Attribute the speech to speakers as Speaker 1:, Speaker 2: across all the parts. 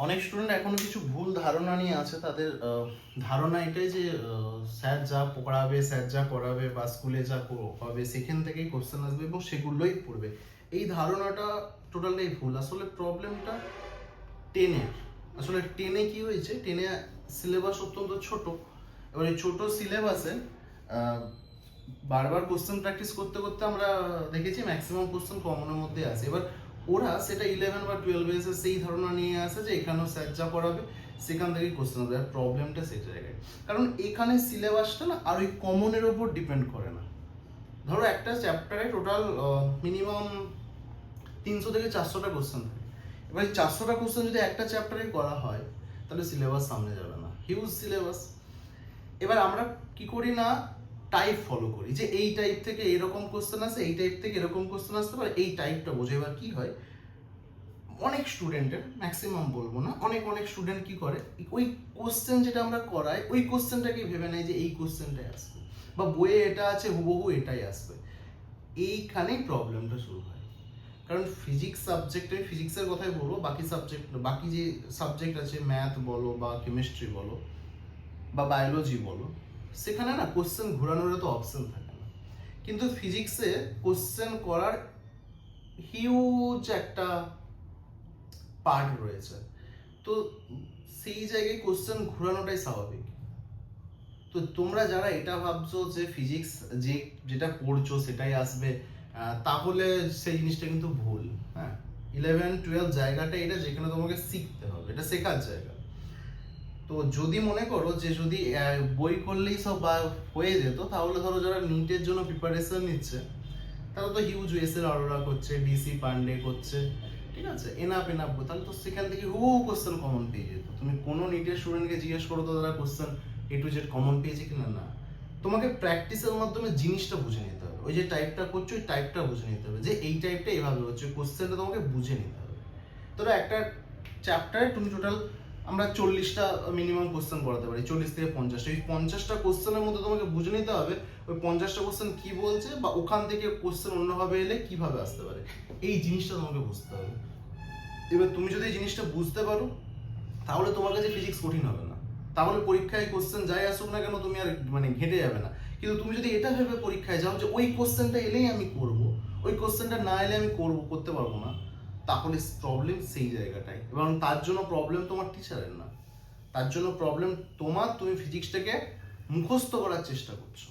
Speaker 1: অনেক স্টুডেন্ট এখনো কিছু ভুল ধারণা নিয়ে আছে। তাদের ধারণা এটাই যে স্যার যা পড়াবে, স্যার যা করাবে বা স্কুলে যা হবে সেখান থেকেই কোশ্চেন আসবে এবং সেগুলোই পড়বে। এই ধারণাটা টোটালটাই ভুল। আসলে প্রবলেমটা টেনের। আসলে টেনে কি হয়েছে, টেনে সিলেবাস অত্যন্ত ছোট। এবার এই ছোট সিলেবাসে বারবার কোশ্চেন প্র্যাকটিস করতে করতে আমরা দেখেছি ম্যাক্সিমাম কোশ্চেন কমনের মধ্যে আসে। এবার ওরা সেটা 11 বা 12 এসে সেই ধারণা নিয়ে আসে যে এখানেও স্যার যা পড়াবে সেখান থেকেই কোশ্চেন হবে। আর প্রবলেমটা সেই জায়গায়, কারণ এখানে সিলেবাসটা না আর ওই কমনের ওপর ডিপেন্ড করে না। ধরো একটা চ্যাপ্টারে টোটাল মিনিমাম 300 থেকে 400টা কোশ্চেন থাকে। এবার এই 400টা কোশ্চেন যদি একটা চ্যাপ্টারে করা হয় তাহলে সিলেবাস সামনে যাবে না, হিউজ সিলেবাস। এবার আমরা কি করি না, টাইপ ফলো করি যে এই টাইপ থেকে এরকম কোশ্চেন আসে, এই টাইপ থেকে এরকম কোশ্চেন আসতে পারে, এই টাইপটা বোঝে। এবার কি হয়, অনেক স্টুডেন্টের, ম্যাক্সিমাম বলবো না, অনেক অনেক স্টুডেন্ট কি করে, ওই কোশ্চেন যেটা আমরা করাই ওই কোশ্চেনটাকে ভেবে নেয় যে এই কোশ্চেনটাই আসবে বা বইয়ে এটা আছে হুবহু এটাই আসবে। এইখানেই প্রবলেমটা শুরু হয়। কারণ ফিজিক্স সাবজেক্টে, ফিজিক্সের কথাই বলবো, বাকি সাবজেক্ট, বাকি যে সাবজেক্ট আছে ম্যাথ বলো বা কেমিস্ট্রি বলো বা বায়োলজি বলো, সেখানে না কোশ্চেন ঘোরানোর তো অপশন থাকে না। কিন্তু ফিজিক্সে কোশ্চেন করার হিউজ একটা পার্ট রয়েছে। তো সেই জায়গায় কোশ্চেন ঘোরানোটাই স্বাভাবিক। তো তোমরা যারা এটা ভাবছো যে ফিজিক্স যেটা পড়ছো সেটাই আসবে, তাহলে সেই জিনিসটা কিন্তু ভুল। হ্যাঁ, 11-12 জায়গাটা এটা যেখানে তোমাকে শিখতে হবে, এটা শেখার জায়গা। তো যদি মনে করো যে যদি বই করলেই সব হয়ে যেত, তাহলে ধরো যারা নিটের জন্য প্রিপারেশন নিচ্ছে তারা তো হিউজ এসএল অরোরা করছে, ডিসি পান্ডে করছে, ঠিক আছে, এনাফ এনাফ, তাহলে তো সেখান থেকে কোশ্চেন কমন পেয়ে যেত। তুমি কোনো নিটের স্টুডেন্টকে জিজ্ঞেস করো তো তারা question a to Z common পেয়েছে কিনা, না। তোমাকে প্র্যাকটিসের মাধ্যমে জিনিসটা বুঝে নিতে হবে। ওই যে টাইপটা করছো ওই টাইপটা বুঝে নিতে হবে যে এই টাইপটা এভাবে হচ্ছে, কোশ্চেনটা তোমাকে বুঝে নিতে হবে। ধরো একটা চ্যাপ্টারে তুমি টোটাল আমরা 40টা মিনিমাম কোশ্চেন করাতে পারি, 40 থেকে 50টা। এই 50টা কোশ্চেনের মধ্যে তোমাকে বুঝে নিতে হবে ওই 50টা কোশ্চেন কি বলছে বা ওখান থেকে কোশ্চেন অন্যভাবে এলে কিভাবে আসতে পারে। এই জিনিসটা তোমাকে বুঝতে হবে। এবার তুমি যদি এই জিনিসটা বুঝতে পারো তাহলে তোমার কাছে ফিজিক্স কঠিন হবে না। তাহলে পরীক্ষায় কোশ্চেন যাই আসুক না কেন তুমি আর মানে ঘেটে যাবে না। কিন্তু তুমি যদি এটা ভেবে পরীক্ষায় যাও যে ওই কোশ্চেনটা এলেই আমি করব, ওই কোশ্চেনটা না এলে আমি করতে পারবো না, তাহলে প্রবলেম সেই জায়গাটাই। এবং তার জন্য প্রবলেম তোমার টিচারের না, তার জন্য প্রবলেম তোমার। তুমি ফিজিক্সটাকে মুখস্থ করার চেষ্টা করছো,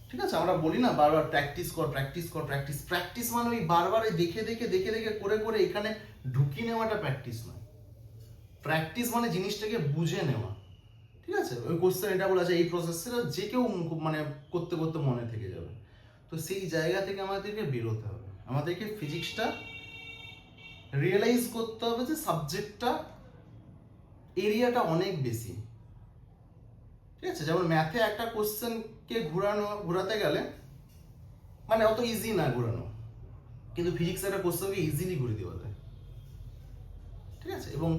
Speaker 1: ঠিক আছে। আমরা বলি না বারবার প্র্যাকটিস কর, প্র্যাকটিস কর, প্র্যাকটিস। প্র্যাকটিস মানে ওই বারবার দেখে দেখে দেখে দেখে করে করে এখানে ঢুকিয়ে নেওয়াটা প্র্যাকটিস নয়। প্র্যাকটিস মানে জিনিসটাকে বুঝে নেওয়া, ঠিক আছে। ওই কোশ্চেন এটা বলা যায় এই প্রসেস, সেটা যে কেউ মানে করতে করতে মনে থেকে যাবে। তো সেই জায়গা থেকে আমাদেরকে বেরোতে হবে। আমাদেরকে ফিজিক্সটা রিয়েলাইজ করতে হবে যে সাবজেক্টটা এরিয়াটা অনেক বেশি, ঠিক আছে। যেমন ম্যাথে একটা কোশ্চেনকে ঘোরাতে গেলে মানে অত ইজি না ঘোরানো, কিন্তু ফিজিক্সে একটা কোশ্চেনকে ইজিলি ঘুরে দেওয়া যায়, ঠিক আছে। এবং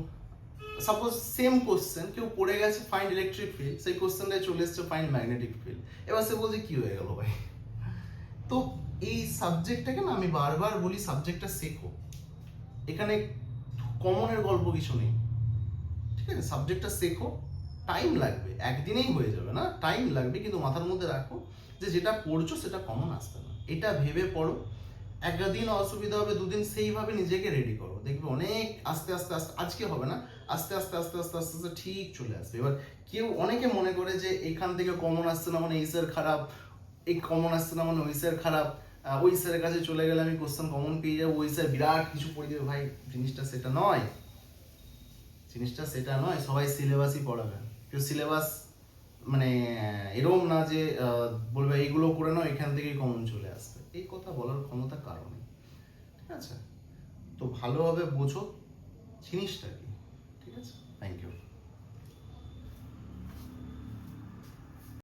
Speaker 1: সাপোজ সেম কোশ্চেন কেউ পড়ে গেছে ফাইন্ড ইলেকট্রিক ফিল্ড, সেই কোশ্চেনটাই চলে এসছে ফাইন্ড ম্যাগনেটিক ফিল্ড। এবার সে বলছে কি হয়ে গেল ভাই। তো এই সাবজেক্টটাকে না আমি বারবার বলি সাবজেক্টটা শেখো। এখানে কমনের গল্প কিছু নেই, ঠিক আছে। সাবজেক্টটা শেখো, টাইম লাগবে, একদিনেই হয়ে যাবে না, টাইম লাগবে, কিন্তু মাথার মধ্যে রাখো যে যেটা পড়ছো সেটা কমন আসবে না, এটা ভেবে পড়ো। একদিন অসুবিধা হবে, দুদিন সেইভাবে নিজেকে রেডি করো, দেখবে অনেক আস্তে আস্তে আস্তে, আজকে হবে না, আস্তে আস্তে আস্তে আস্তে আস্তে আস্তে ঠিক চলে আসবে। এবার অনেকে মনে করে যে এখান থেকে কমন আসছে না মানে এই স্যার খারাপ, এই কমন আসছে না মানে ওই স্যার খারাপ, ওই স্যারের কাছে চলে গেলে আমি কোশ্চেন কমন পেয়ে যাবো, ওই স্যার বিরাট কিছু পড়ে দেবে। ভাই জিনিসটা সেটা নয়, জিনিসটা সেটা নয়। সবাই সিলেবাসই পড়াবে, কেউ সিলেবাস মানে এরকম না যে বলবে এইগুলো করে নাও এখান থেকেই কমন চলে আসবে, এই কথা বলার ক্ষমতা কারো নেই, ঠিক আছে। তো ভালোভাবে বোঝো জিনিসটা কি, ঠিক আছে।